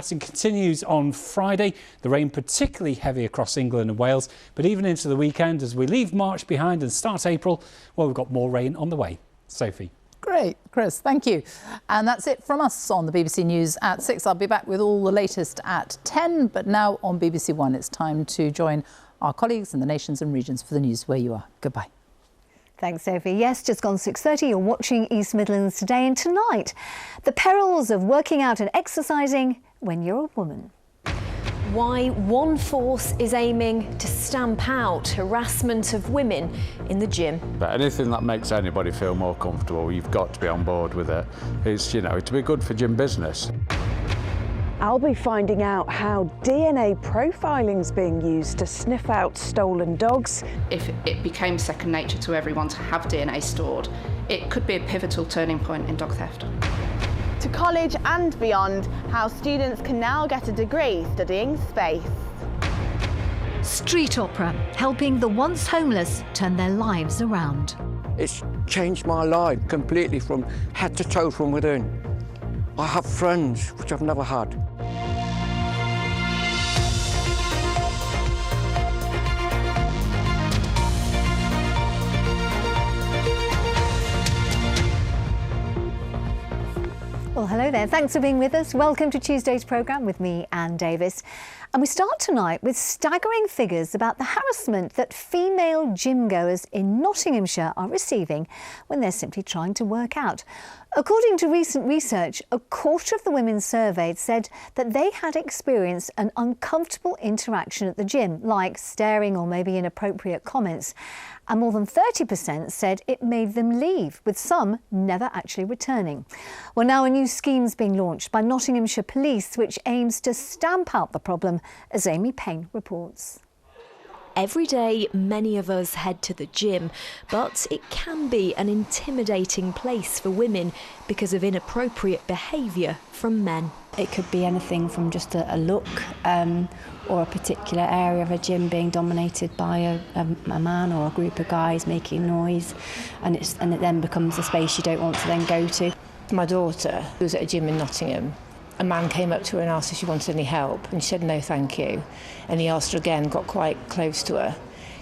It continues on Friday. The rain particularly heavy across England and Wales, but even into the weekend as we leave March behind and start April, well, we've got more rain on the way. Sophie. Great, Chris, thank you. And that's it from us on the BBC News at 6. I'll be back with all the latest at 10, but now on BBC One it's time to join our colleagues in the nations and regions for the news where you are. Goodbye. Thanks, Sophie. Yes, just gone 6:30. You're watching East Midlands Today, and tonight, the perils of working out and exercising when you're a woman. Why one force is aiming to stamp out harassment of women in the gym. But anything that makes anybody feel more comfortable, you've got to be on board with it. It's, you know, to be good for gym business. I'll be finding out how DNA profiling's being used to sniff out stolen dogs. If it became second nature to everyone to have DNA stored, it could be a pivotal turning point in dog theft. To college and beyond, how students can now get a degree studying space. Street opera, helping the once homeless turn their lives around. It's changed my life completely from head to toe from within. I have friends which I've never had. Well, hello there. Thanks for being with us. Welcome to Tuesday's programme with me, Anne Davis. And we start tonight with staggering figures about the harassment that female gym goers in Nottinghamshire are receiving when they're simply trying to work out. According to recent research, a quarter of the women surveyed said that they had experienced an uncomfortable interaction at the gym, like staring or maybe inappropriate comments. And more than 30% said it made them leave, with some never actually returning. Well, now a new scheme's being launched by Nottinghamshire Police, which aims to stamp out the problem, as Amy Payne reports. Every day, many of us head to the gym, but it can be an intimidating place for women because of inappropriate behaviour from men. It could be anything from just a look or a particular area of a gym being dominated by a man or a group of guys making noise, and it then becomes a space you don't want to then go to. My daughter was at a gym in Nottingham. A man came up to her and asked if she wanted any help, and she said no thank you, and he asked her again, got quite close to her.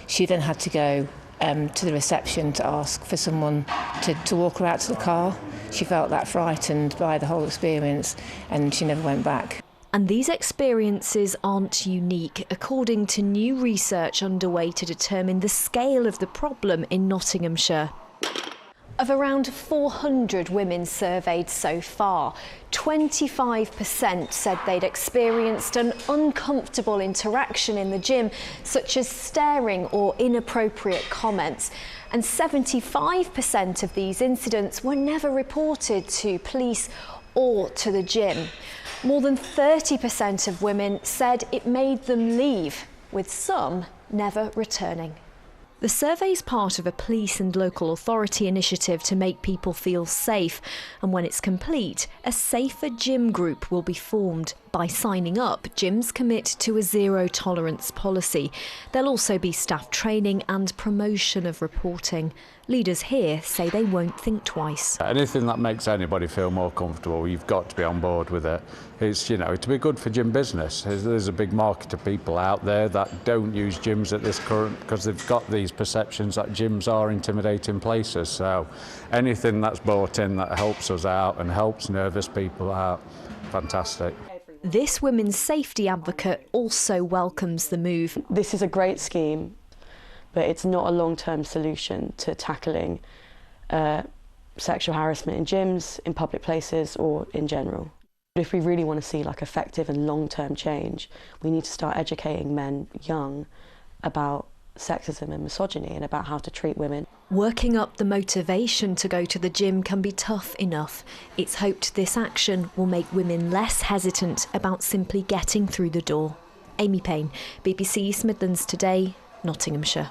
She then had to go to the reception to ask for someone to walk her out to the car. She felt that frightened by the whole experience, and she never went back. And these experiences aren't unique. According to new research underway to determine the scale of the problem in Nottinghamshire. Of around 400 women surveyed so far, 25% said they'd experienced an uncomfortable interaction in the gym, such as staring or inappropriate comments. And 75% of these incidents were never reported to police or to the gym. More than 30% of women said it made them leave, with some never returning. The survey's part of a police and local authority initiative to make people feel safe, and when it's complete, a safer gym group will be formed. By signing up, gyms commit to a zero-tolerance policy. There'll also be staff training and promotion of reporting. Leaders here say they won't think twice. Anything that makes anybody feel more comfortable, you've got to be on board with it. It's, you know, to be good for gym business. There's a big market of people out there that don't use gyms at this current, because they've got these perceptions that gyms are intimidating places. So anything that's brought in that helps us out and helps nervous people out, fantastic. This women's safety advocate also welcomes the move. This is a great scheme, but it's not a long-term solution to tackling sexual harassment in gyms, in public places, or in general. If we really want to see like effective and long-term change, we need to start educating men young about sexism and misogyny and about how to treat women. Working up the motivation to go to the gym can be tough enough. It's hoped this action will make women less hesitant about simply getting through the door. Amy Payne, BBC East Midlands Today, Nottinghamshire.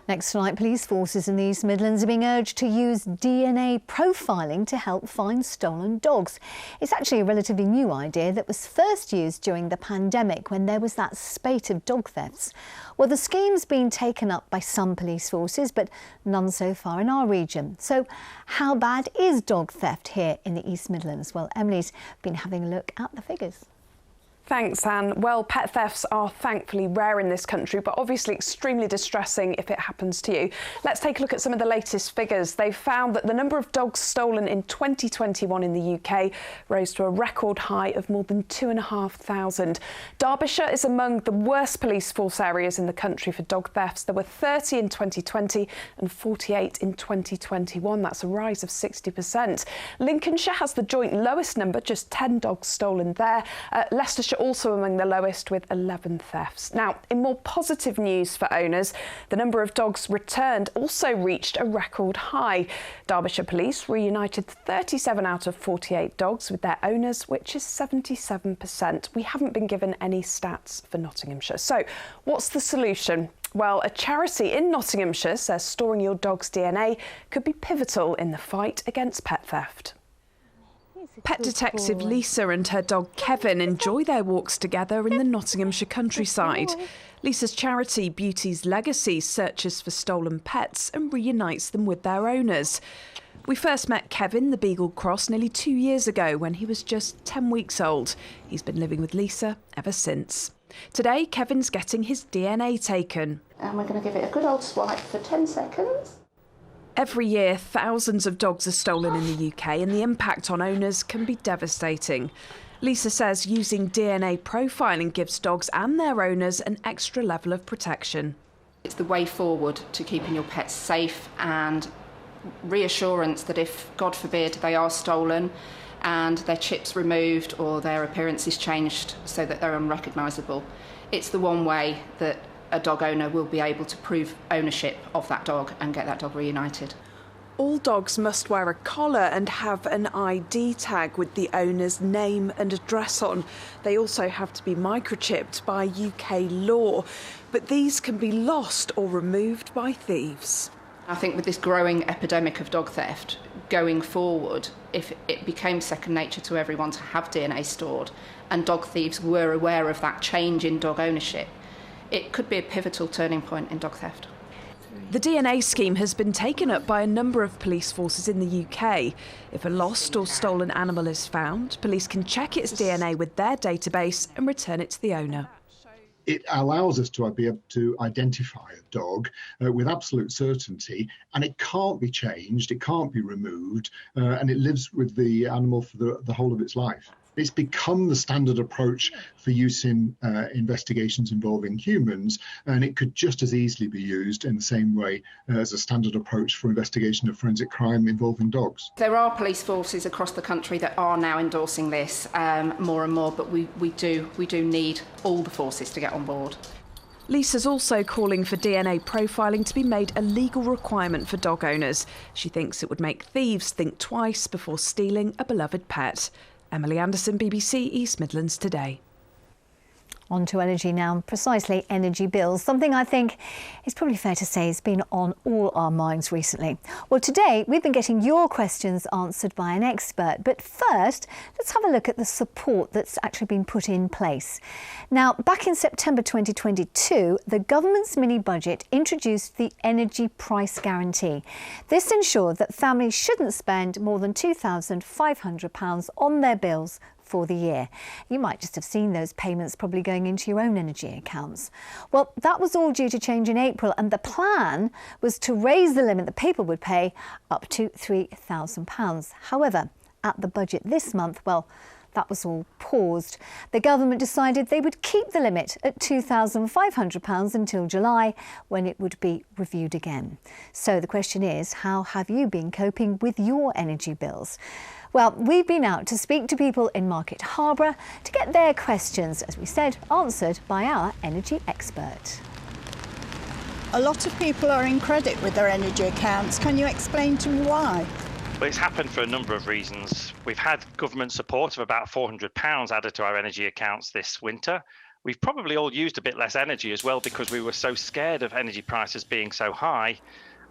Next tonight, police forces in the East Midlands are being urged to use DNA profiling to help find stolen dogs. It's actually a relatively new idea that was first used during the pandemic when there was that spate of dog thefts. Well, the scheme's been taken up by some police forces, but none so far in our region. So how bad is dog theft here in the East Midlands? Well, Emily's been having a look at the figures. Thanks, Anne. Well, pet thefts are thankfully rare in this country, but obviously extremely distressing if it happens to you. Let's take a look at some of the latest figures. They've found that the number of dogs stolen in 2021 in the UK rose to a record high of more than 2,500. Derbyshire is among the worst police force areas in the country for dog thefts. There were 30 in 2020 and 48 in 2021. That's a rise of 60%. Lincolnshire has the joint lowest number, just 10 dogs stolen there. Leicestershire also among the lowest with 11 thefts. Now, in more positive news for owners, the number of dogs returned also reached a record high. Derbyshire Police reunited 37 out of 48 dogs with their owners, which is 77%. We haven't been given any stats for Nottinghamshire. So, what's the solution? Well, a charity in Nottinghamshire says storing your dog's DNA could be pivotal in the fight against pet theft. Pet detective Lisa and her dog Kevin enjoy their walks together in the Nottinghamshire countryside. Lisa's charity Beauty's Legacy searches for stolen pets and reunites them with their owners. We first met Kevin, the Beagle Cross, nearly 2 years ago when he was just 10 weeks old. He's been living with Lisa ever since. Today, Kevin's getting his DNA taken. And we're going to give it a good old swipe for 10 seconds. Every year, thousands of dogs are stolen in the UK and the impact on owners can be devastating. Lisa says using DNA profiling gives dogs and their owners an extra level of protection. It's the way forward to keeping your pets safe and reassurance that if, God forbid, they are stolen and their chips removed or their appearance is changed so that they're unrecognisable, it's the one way that a dog owner will be able to prove ownership of that dog and get that dog reunited. All dogs must wear a collar and have an ID tag with the owner's name and address on. They also have to be microchipped by UK law, but these can be lost or removed by thieves. I think with this growing epidemic of dog theft, going forward, if it became second nature to everyone to have DNA stored and dog thieves were aware of that change in dog ownership, it could be a pivotal turning point in dog theft. The DNA scheme has been taken up by a number of police forces in the UK. If a lost or stolen animal is found, police can check its DNA with their database and return it to the owner. It allows us to be able to identify a dog with absolute certainty, and it can't be changed, it can't be removed, and it lives with the animal for the whole of its life. It's become the standard approach for use in investigations involving humans, and it could just as easily be used in the same way as a standard approach for investigation of forensic crime involving dogs. There are police forces across the country that are now endorsing this more and more, but we do need all the forces to get on board. Lisa's also calling for DNA profiling to be made a legal requirement for dog owners. She thinks it would make thieves think twice before stealing a beloved pet. Emily Anderson, BBC East Midlands Today. On to energy now, precisely energy bills, something I think is probably fair to say has been on all our minds recently. Well, today we've been getting your questions answered by an expert, but first let's have a look at the support that's actually been put in place. Now, back in September 2022, the government's mini-budget introduced the energy price guarantee. This ensured that families shouldn't spend more than £2,500 on their bills for the year. You might just have seen those payments probably going into your own energy accounts. Well, that was all due to change in April, and the plan was to raise the limit that people would pay up to £3,000. However, at the budget this month, well, that was all paused. The government decided they would keep the limit at £2,500 until July, when it would be reviewed again. So the question is, how have you been coping with your energy bills? Well, we've been out to speak to people in Market Harborough to get their questions, as we said, answered by our energy expert. A lot of people are in credit with their energy accounts. Can you explain to me why? Well, it's happened for a number of reasons. We've had government support of about £400 added to our energy accounts this winter, we've probably all used a bit less energy as well because we were so scared of energy prices being so high.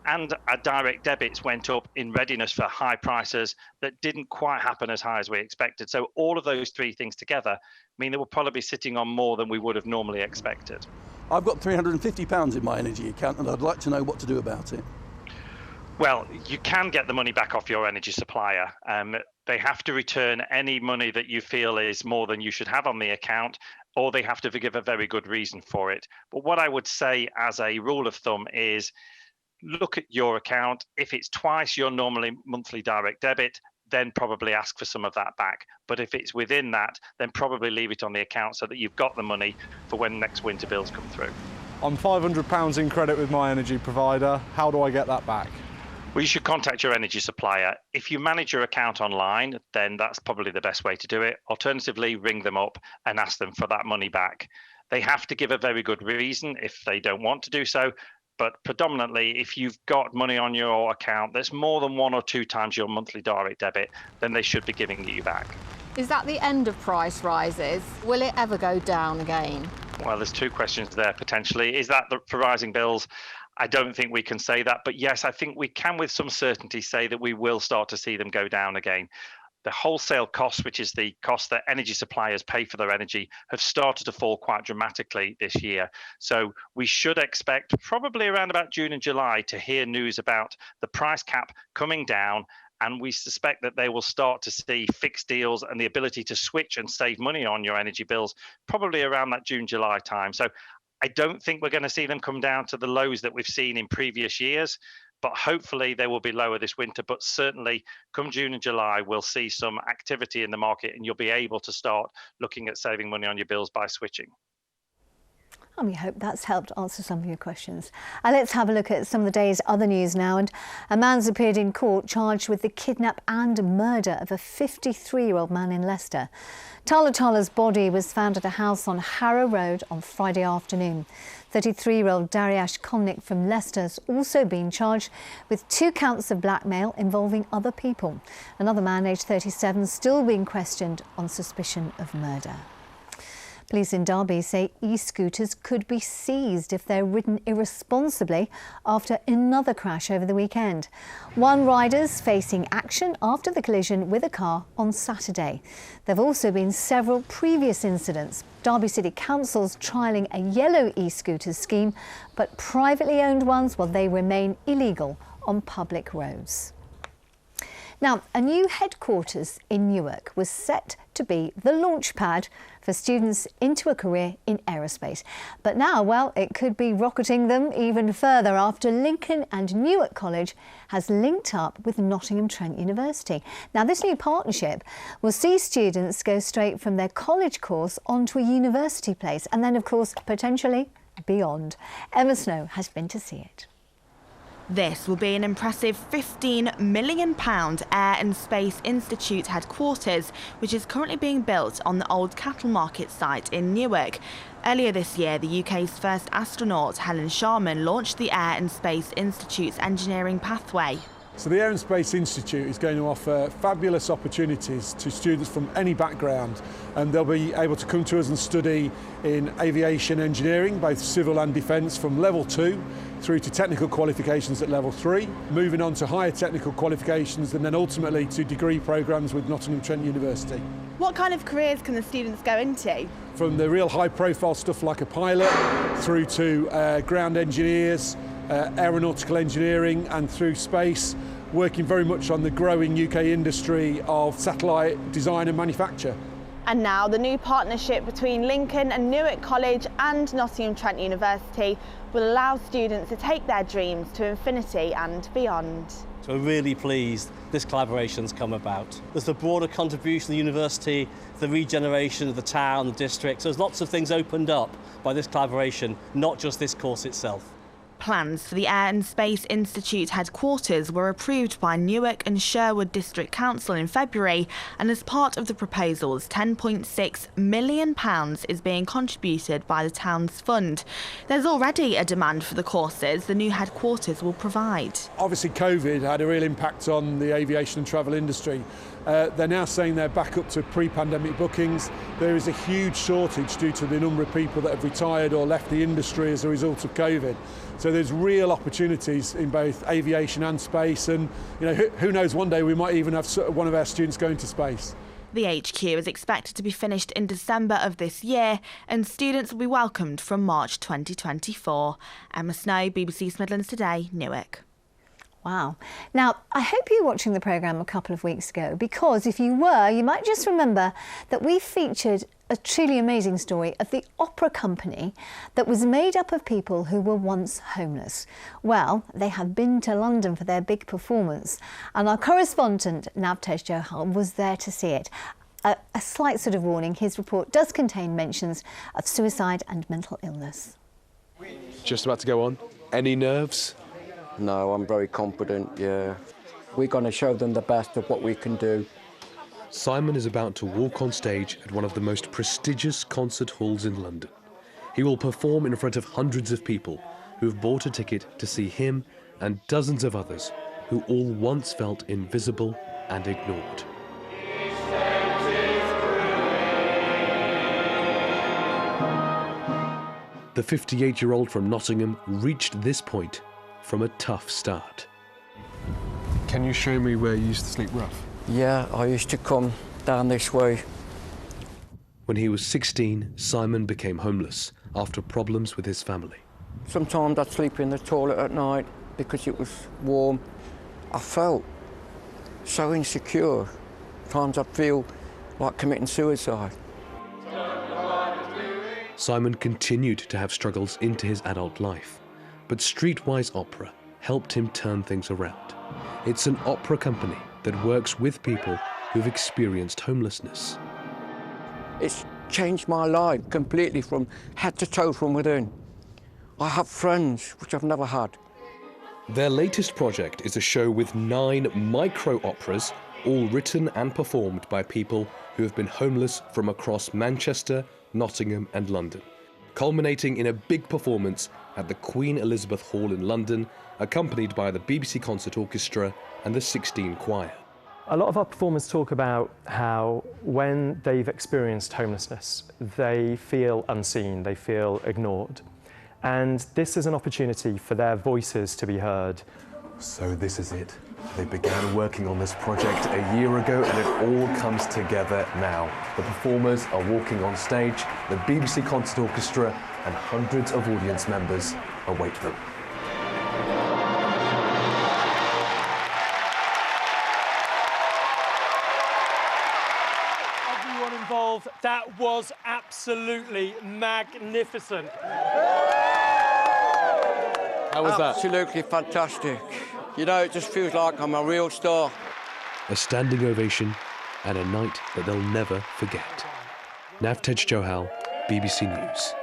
And our direct debits went up in readiness for high prices that didn't quite happen as high as we expected. So all of those three things together mean that we'll probably be sitting on more than we would have normally expected. I've got £350 in my energy account and I'd like to know what to do about it. Well, you can get the money back off your energy supplier. They have to return any money that you feel is more than you should have on the account, or they have to give a very good reason for it. But what I would say as a rule of thumb is, look at your account. If it's twice your normally monthly direct debit, then probably ask for some of that back. But if it's within that, then probably leave it on the account so that you've got the money for when next winter bills come through. I'm £500 in credit with my energy provider. How do I get that back? Well, you should contact your energy supplier. If you manage your account online, then that's probably the best way to do it. Alternatively, ring them up and ask them for that money back. They have to give a very good reason if they don't want to do so. But predominantly, if you've got money on your account that's more than 1 or 2 times your monthly direct debit, then they should be giving it you back. Is that the end of price rises? Will it ever go down again? Well, there's 2 questions there potentially. Is that for rising bills? I don't think we can say that. But yes, I think we can with some certainty say that we will start to see them go down again. The wholesale costs, which is the cost that energy suppliers pay for their energy, have started to fall quite dramatically this year. So we should expect probably around about June and July to hear news about the price cap coming down. And we suspect that they will start to see fixed deals and the ability to switch and save money on your energy bills probably around that June, July time. So I don't think we're going to see them come down to the lows that we've seen in previous years. But hopefully they will be lower this winter. But certainly come June and July, we'll see some activity in the market and you'll be able to start looking at saving money on your bills by switching. And we hope that's helped answer some of your questions. Let's have a look at some of the day's other news now. And a man's appeared in court charged with the kidnap and murder of a 53-year-old man in Leicester. Tala Tala's body was found at a house on Harrow Road on Friday afternoon. 33-year-old Dariash Komnik from Leicester has also been charged with 2 counts of blackmail involving other people. Another man, aged 37, still being questioned on suspicion of murder. Police in Derby say e-scooters could be seized if they're ridden irresponsibly after another crash over the weekend. 1 rider's facing action after the collision with a car on Saturday. There have also been several previous incidents. Derby City Council's trialling a yellow e-scooters scheme, but privately owned ones, well, they remain illegal on public roads. Now, a new headquarters in Newark was set to be the launchpad for students into a career in aerospace. But now, well, it could be rocketing them even further after Lincoln and Newark College has linked up with Nottingham Trent University. Now, this new partnership will see students go straight from their college course onto a university place and then, of course, potentially beyond. Emma Snow has been to see it. This will be an impressive £15 million Air and Space Institute headquarters, which is currently being built on the old cattle market site in Newark. Earlier this year, the UK's first astronaut, Helen Sharman, launched the Air and Space Institute's engineering pathway. So the Air and Space Institute is going to offer fabulous opportunities to students from any background, and they'll be able to come to us and study in aviation engineering, both civil and defence, from level 2 through to technical qualifications at level 3, moving on to higher technical qualifications and then ultimately to degree programmes with Nottingham Trent University. What kind of careers can the students go into? From the real high profile stuff like a pilot through to ground engineers, aeronautical engineering, and through space, working very much on the growing UK industry of satellite design and manufacture. And now the new partnership between Lincoln and Newark College and Nottingham Trent University will allow students to take their dreams to infinity and beyond. So we're really pleased this collaboration's come about. There's the broader contribution of the university, the regeneration of the town, the district. So there's lots of things opened up by this collaboration, not just this course itself. Plans for the Air and Space Institute headquarters were approved by Newark and Sherwood District Council in February, and as part of the proposals, £10.6 million is being contributed by the town's fund. There's already a demand for the courses the new headquarters will provide. Obviously COVID had a real impact on the aviation and travel industry. They're now saying they're back up to pre-pandemic bookings. There is a huge shortage due to the number of people that have retired or left the industry as a result of COVID. So there's real opportunities in both aviation and space, and who knows, one day we might even have one of our students going to space. The HQ is expected to be finished in December of this year, and students will be welcomed from March 2024. Emma Snow, BBC Midlands Today, Newark. Wow. Now, I hope you were watching the programme a couple of weeks ago, because if you were, you might just remember that we featured a truly amazing story of the opera company that was made up of people who were once homeless. Well, they have been to London for their big performance, and our correspondent, Navtesh Johal, was there to see it. A slight sort of warning, his report does contain mentions of suicide and mental illness. Just about to go on. Any nerves? No, I'm very confident, yeah. We're going to show them the best of what we can do. Simon is about to walk on stage at one of the most prestigious concert halls in London. He will perform in front of hundreds of people who've bought a ticket to see him and dozens of others who all once felt invisible and ignored. The 58-year-old from Nottingham reached this point from a tough start. Can you show me where you used to sleep rough? Yeah, I used to come down this way. When he was 16, Simon became homeless after problems with his family. Sometimes I'd sleep in the toilet at night because it was warm. I felt so insecure. Times I'd feel like committing suicide. Simon continued to have struggles into his adult life, but Streetwise Opera helped him turn things around. It's an opera company that works with people who've experienced homelessness. It's changed my life completely from head to toe from within. I have friends, which I've never had. Their latest project is a show with 9 micro-operas, all written and performed by people who have been homeless from across Manchester, Nottingham and London, culminating in a big performance at the Queen Elizabeth Hall in London, accompanied by the BBC Concert Orchestra and the 16 Choir. A lot of our performers talk about how when they've experienced homelessness, they feel unseen, they feel ignored. And this is an opportunity for their voices to be heard. So this is it. They began working on this project a year ago and it all comes together now. The performers are walking on stage, the BBC Concert Orchestra and hundreds of audience members await them. Everyone involved, that was absolutely magnificent. How was that? Absolutely fantastic. You know, it just feels like I'm a real star. A standing ovation and a night that they'll never forget. Navtesh Johal, BBC News.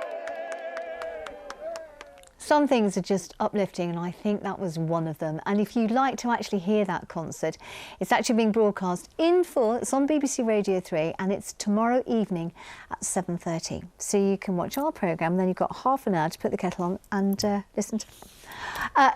Some things are just uplifting, and I think that was one of them. And if you'd like to actually hear that concert, it's actually being broadcast in full. It's on BBC Radio 3, and it's tomorrow evening at 7:30. So you can watch our programme, then you've got half an hour to put the kettle on and listen to it.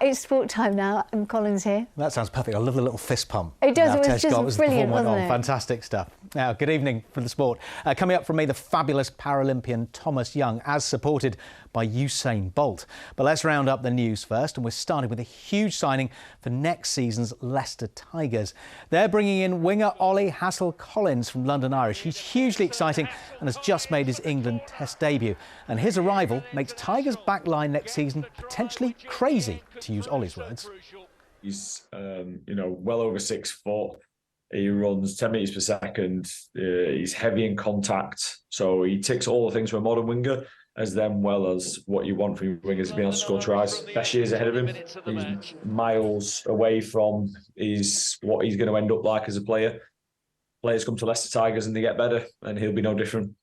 It's sport time now, and Colin's here. That sounds perfect. I love the little fist pump. It does. It was just brilliant, wasn't it? Fantastic stuff. Now, good evening for the sport. Coming up from me, the fabulous Paralympian Thomas Young, as supported by Usain Bolt. But let's round up the news first, and we're starting with a huge signing for next season's Leicester Tigers. They're bringing in winger Ollie Hassel-Collins from London Irish. He's hugely exciting and has just made his England Test debut. And his arrival makes Tigers' backline next season potentially crazy, to use Ollie's words. He's, well over 6 foot. He runs 10 metres per second. He's heavy in contact. So he ticks all the things for a modern winger, as well as what you want from your wingers, being able to score tries. Best years ahead of him. He's miles away from what he's going to end up like as a player. Players come to Leicester Tigers and they get better, and he'll be no different.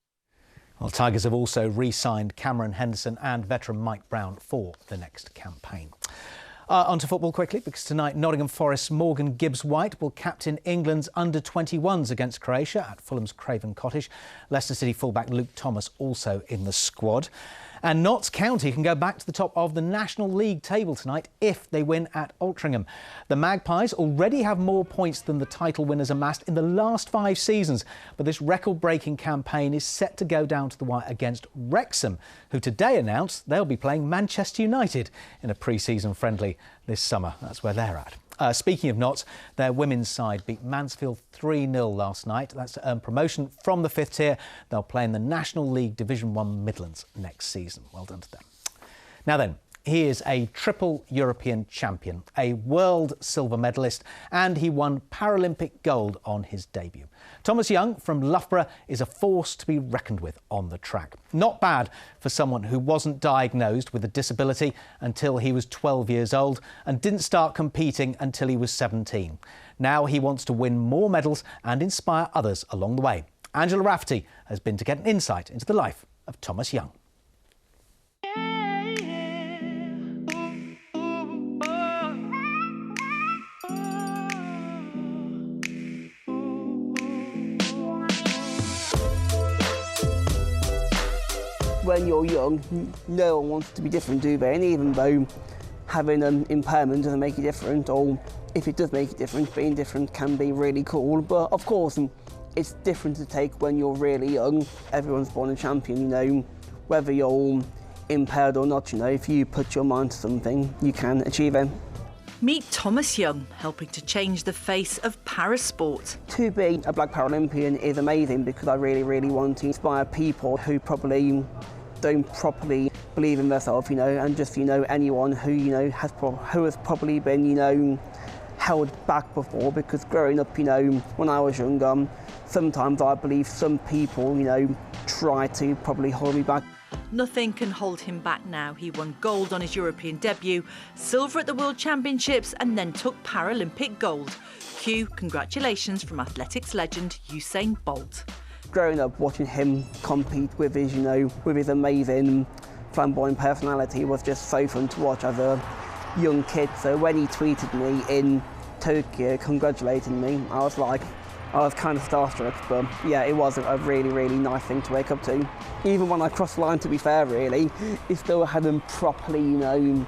Well, Tigers have also re-signed Cameron Henderson and veteran Mike Brown for the next campaign. On to football quickly, because tonight Nottingham Forest's Morgan Gibbs-White will captain England's under-21s against Croatia at Fulham's Craven Cottage. Leicester City fullback Luke Thomas also in the squad. And Notts County can go back to the top of the National League table tonight if they win at Altrincham. The Magpies already have more points than the title winners amassed in the last 5 seasons, but this record-breaking campaign is set to go down to the wire against Wrexham, who today announced they'll be playing Manchester United in a pre-season friendly this summer. That's where they're at. Speaking of Notts, their women's side beat Mansfield 3-0 last night. That's to earn promotion from the 5th tier. They'll play in the National League Division 1 Midlands next season. Well done to them. Now then, he is a triple European champion, a world silver medalist, and he won Paralympic gold on his debut. Thomas Young from Loughborough is a force to be reckoned with on the track. Not bad for someone who wasn't diagnosed with a disability until he was 12 years old and didn't start competing until he was 17. Now he wants to win more medals and inspire others along the way. Angela Rafferty has been to get an insight into the life of Thomas Young. When you're young, no one wants to be different, do they? And even though having an impairment doesn't make you different, or if it does make you different, being different can be really cool. But of course, it's different to take when you're really young. Everyone's born a champion, you know, whether you're impaired or not, you know, if you put your mind to something, you can achieve it. Meet Thomas Young, helping to change the face of parasport. To be a black Paralympian is amazing because I really, really want to inspire people who probably don't properly believe in themselves, you know, and just, you know, anyone who, you know, has probably been, you know, held back before, because growing up, you know, when I was younger, sometimes I believe some people, you know, try to probably hold me back. Nothing can hold him back now. He won gold on his European debut, silver at the World Championships, and then took Paralympic gold. Cue congratulations from athletics legend Usain Bolt. Growing up, watching him compete with his, you know, with his amazing flamboyant personality was just so fun to watch as a young kid. So when he tweeted me in Tokyo congratulating me, I was kind of starstruck, but yeah, it was a really, really nice thing to wake up to. Even when I crossed the line, to be fair, really, it still hadn't properly, you know,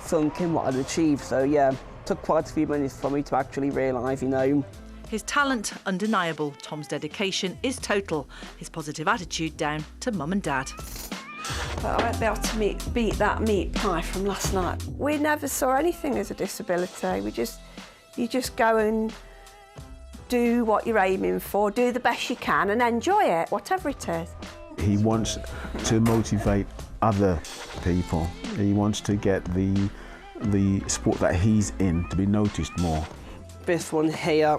sunk in what I'd achieved. So yeah, it took quite a few minutes for me to actually realise, you know. His talent undeniable, Tom's dedication is total. His positive attitude down to mum and dad. But I won't be able to beat that meat pie from last night. We never saw anything as a disability. You just go and do what you're aiming for, do the best you can and enjoy it, whatever it is. He wants to motivate other people. He wants to get the sport that he's in to be noticed more. This one here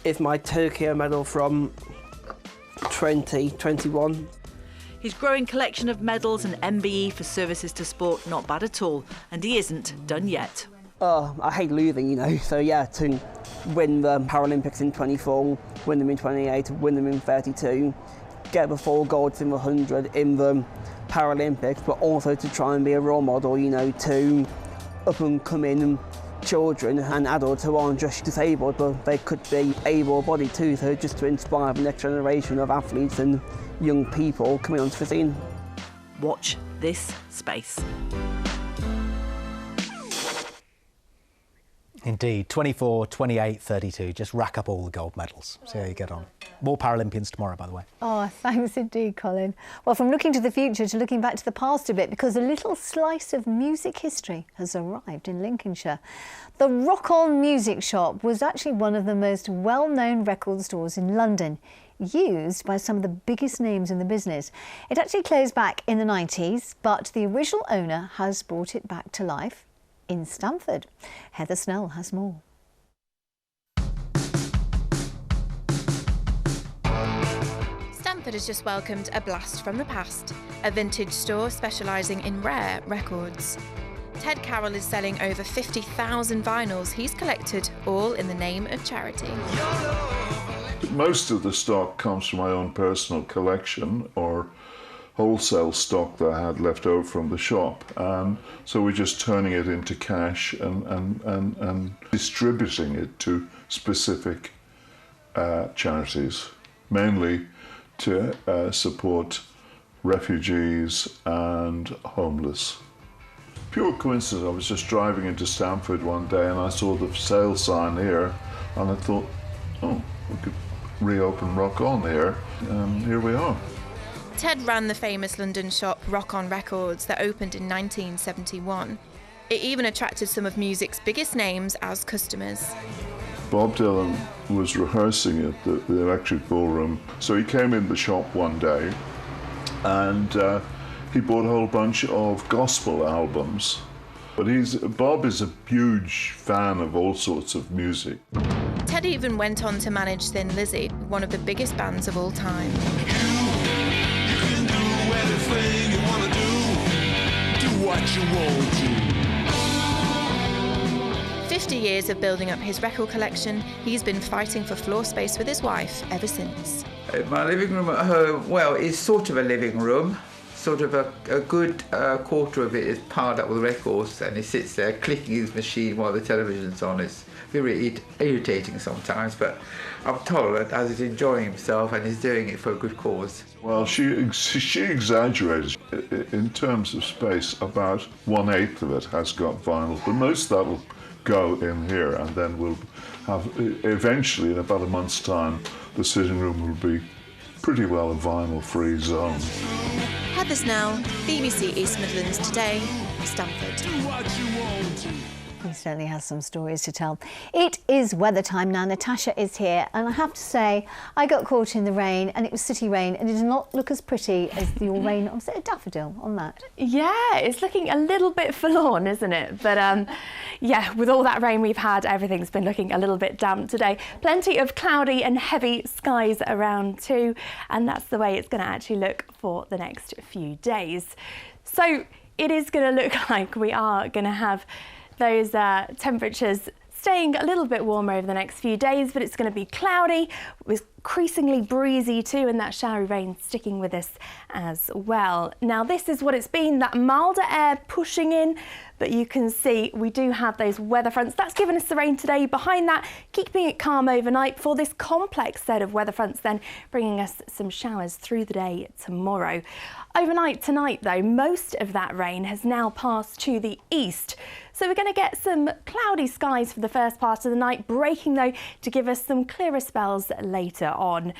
is my Tokyo medal from 2021. His growing collection of medals and MBE for services to sport, not bad at all, and he isn't done yet. Oh, I hate losing, you know, so yeah, to win the Paralympics in 24, win them in 28, win them in 32, get the 4 golds in the 100 in the Paralympics, but also to try and be a role model, you know, to up-and-coming children and adults who aren't just disabled, but they could be able-bodied too, so just to inspire the next generation of athletes and young people coming onto the scene. Watch this space. Indeed, 24, 28, 32. Just rack up all the gold medals. See how you get on. More Paralympians tomorrow, by the way. Oh, thanks indeed, Colin. Well, from looking to the future to looking back to the past a bit, because a little slice of music history has arrived in Lincolnshire. The Rock On Music Shop was actually one of the most well-known record stores in London, used by some of the biggest names in the business. It actually closed back in the 90s, but the original owner has brought it back to life in Stamford. Heather Snell has more. Stamford has just welcomed a blast from the past, a vintage store specialising in rare records. Ted Carroll is selling over 50,000 vinyls he's collected, all in the name of charity. Most of the stock comes from my own personal collection or wholesale stock that I had left over from the shop. So we're just turning it into cash and distributing it to specific charities, mainly to support refugees and homeless. Pure coincidence, I was just driving into Stamford one day and I saw the sale sign here and I thought, oh, we could reopen Rock On here, and here we are. Ted ran the famous London shop Rock On Records that opened in 1971. It even attracted some of music's biggest names as customers. Bob Dylan was rehearsing at the Electric Ballroom, so he came in the shop one day and he bought a whole bunch of gospel albums. But Bob is a huge fan of all sorts of music. Ted even went on to manage Thin Lizzy, one of the biggest bands of all time. You can do anything you want to do what you want to. 50 years of building up his record collection, he's been fighting for floor space with his wife ever since. My living room at home, well, it's sort of a living room. Sort of a good quarter of it is piled up with records, and he sits there clicking his machine while the television's on. It's very irritating sometimes, but I'm tolerant as he's enjoying himself and he's doing it for a good cause. Well, she exaggerates. In terms of space, about 1/8 of it has got vinyl, but most of that will go in here, and then we'll have, eventually, in about a month's time, the sitting room will be pretty well a vinyl-free zone. Heather Snell, BBC East Midlands Today, Stamford. He certainly has some stories to tell. It is weather time now. Natasha is here, and I have to say, I got caught in the rain, and it was city rain, and it did not look as pretty as your rain. Was it a daffodil on that? Yeah, it's looking a little bit forlorn, isn't it? But yeah, with all that rain we've had, everything's been looking a little bit damp today. Plenty of cloudy and heavy skies around too, and that's the way it's going to actually look for the next few days. So it is going to look like we are going to have those temperatures staying a little bit warmer over the next few days, but it's going to be cloudy with increasingly breezy too, and that showery rain sticking with us as well. Now this is what it's been, that milder air pushing in, but you can see we do have those weather fronts. That's given us the rain today. Behind that, keeping it calm overnight for this complex set of weather fronts, then bringing us some showers through the day tomorrow. Overnight tonight though, most of that rain has now passed to the east. So we're going to get some cloudy skies for the first part of the night, breaking though to give us some clearer spells later on.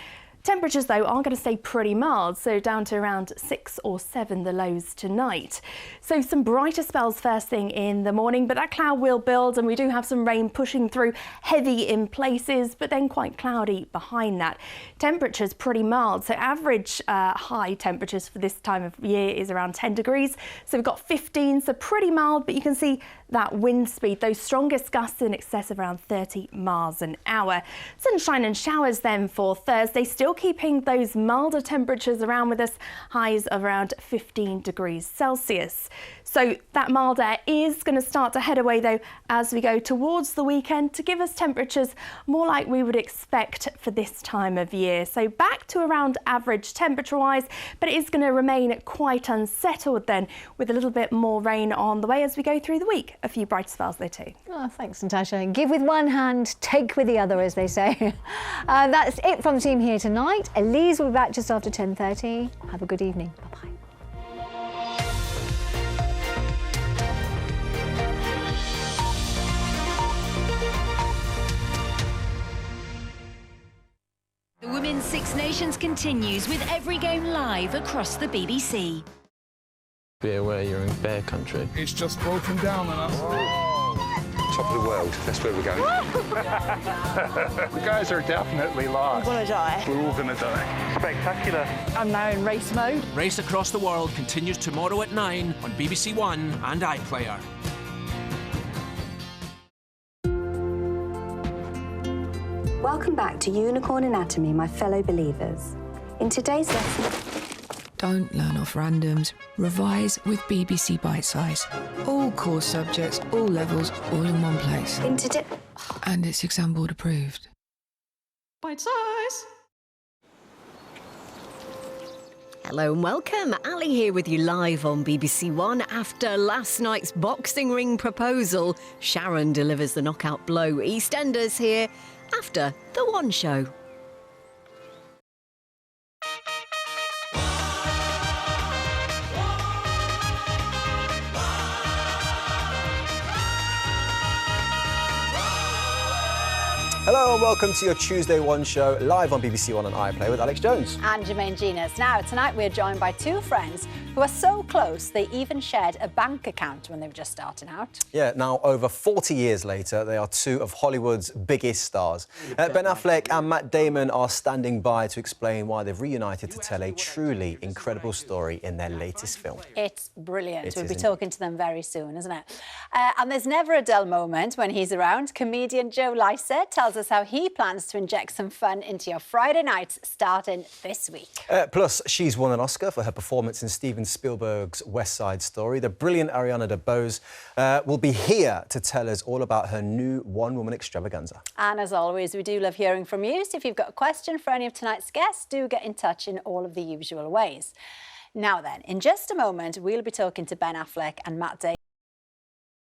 Temperatures though are going to stay pretty mild, so down to around 6 or 7 the lows tonight. So some brighter spells first thing in the morning, but that cloud will build and we do have some rain pushing through, heavy in places, but then quite cloudy behind that. Temperatures pretty mild, so average high temperatures for this time of year is around 10 degrees. So we've got 15, so pretty mild, but you can see that wind speed, those strongest gusts in excess of around 30 miles an hour. Sunshine and showers then for Thursday, still keeping those milder temperatures around with us, highs of around 15 degrees Celsius. So that mild air is going to start to head away though as we go towards the weekend to give us temperatures more like we would expect for this time of year. So back to around average temperature wise, but it is going to remain quite unsettled then with a little bit more rain on the way as we go through the week. A few bright spells there too. Oh, thanks, Natasha. Give with one hand, take with the other, as they say. That's it from the team here tonight. Elise will be back just after 10:30. Have a good evening. Bye-bye. The Women's Six Nations continues with every game live across the BBC. Be aware you're in bear country. It's just broken down on us. Top of the world, that's where we're going. The guys are definitely lost. I'm gonna die. We're all gonna die. Spectacular. I'm now in race mode. Race Across the World continues tomorrow at 9 on BBC One and iPlayer. Welcome back to Unicorn Anatomy, my fellow believers. In today's lesson... Don't learn off randoms. Revise with BBC Bite Size. All core subjects, all levels, all in one place. And it's exam board approved. Bite Size. Hello and welcome. Ali here with you live on BBC One. After last night's boxing ring proposal, Sharon delivers the knockout blow. EastEnders here after The One Show. Hello and welcome to your Tuesday One show, live on BBC One and iPlayer with Alex Jones. And Jermaine Genus. Now, tonight we're joined by two friends who are so close they even shared a bank account when they were just starting out. Yeah, now over 40 years later, they are two of Hollywood's biggest stars. Ben Affleck and Matt Damon are standing by to explain why they've reunited to tell a truly incredible story in their latest film. It's brilliant. We'll be isn't talking to them very soon, isn't it? And there's never a dull moment when he's around. Comedian Joe Lycett tells us how he plans to inject some fun into your Friday nights starting this week. Plus, she's won an Oscar for her performance in Steven Spielberg's West Side Story. The brilliant Ariana DeBose will be here to tell us all about her new one-woman extravaganza. And as always, we do love hearing from you. So if you've got a question for any of tonight's guests, do get in touch in all of the usual ways. Now then, in just a moment, we'll be talking to Ben Affleck and Matt Damon.